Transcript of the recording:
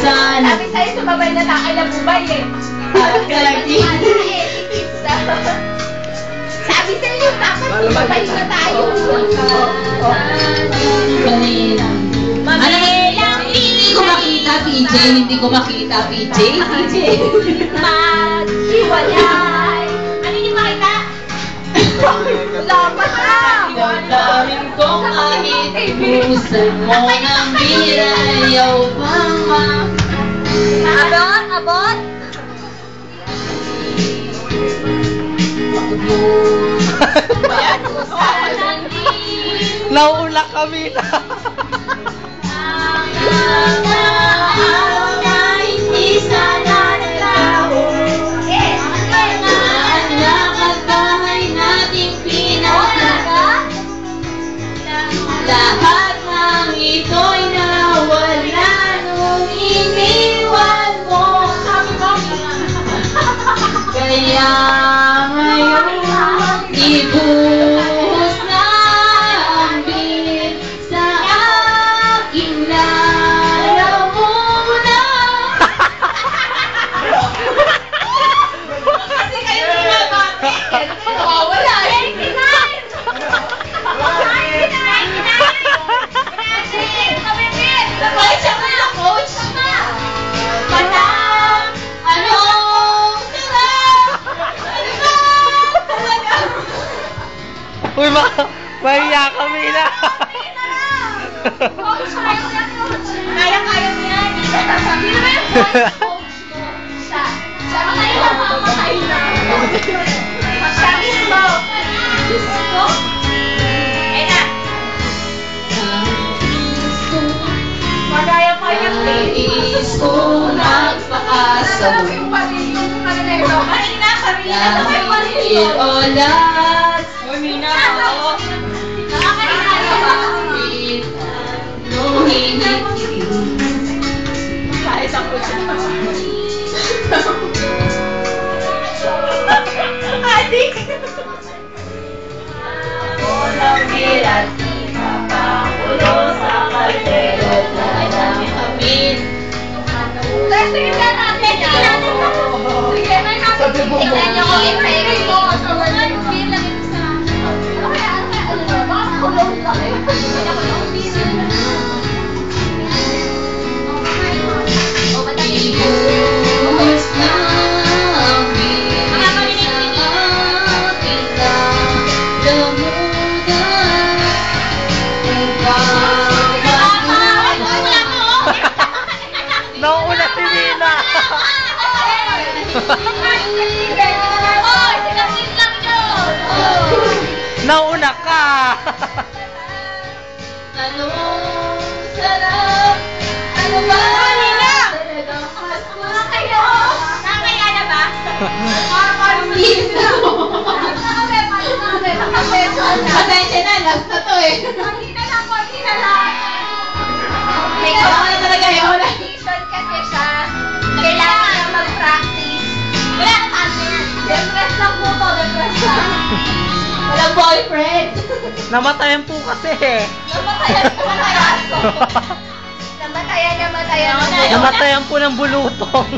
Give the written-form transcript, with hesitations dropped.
sana. Sabi sa'yo, sumabay na takay na bubay eh. Kalagi. Sabi sa'yo, dapat sumabay na tayo. Hindi ko makita, PJ. Hindi ko makita, PJ. Maghiwalay. Ano yung makita? Wala pa na. Damdamin ko kahit ibusan mo ng birayaw pa. Abot, abot. Nauna kami na. Araw na hindi sana naglaho. Anak at bahay nating pinaglaga. Lahat ng ito'y nawala nung iniwan mo. Kaya ngayon ibuhos na ang bilis sa aking lalamunan. Kasi kayo pinabati. Wala eh. 99! Sabay siya na, coach! Patang, anong sarap? Ano ba talaga? Uy, mahiya kami na. Coach, kaya mo yan, coach. Kaya mo yan. Sino ba yung coach mo? Siya. Siya mamatay na. Siya mismo. Mismo? Ayun na. Magaya pa yung Nais ko magpakasal. Kanina, kanina. Langit o lahat. Kanina. Nakakahinala ba? No, hindi. Kahit ako siya. Adik! Walang bilat, ipapakulo sa kaldero na namin. Sige natin. Sige natin. Sige, may natin. Tignan niyo ko. I-pray mo. So, wala yung feel lang ito sa... Ano kaya? Ano ba? Baka kulong lang eh. Hindi ako yung feel. O, matangin. Ibuhos na ang bilis sa ating lalamunan. Nauna si Nina. Nauna ka. Anong sarap? Ano ba? Nakakaya na ba? Pasensya na, last na to eh. Konti na lang, konti na lang. Ako na talaga yun. Audition kasi siya. Kailangan niya mag-practice. Wala na paano yan. Depress lang po to, depress lang. Walang boyfriend. Namatayan po kasi. Namatayan. Namatayan po ng bulutong.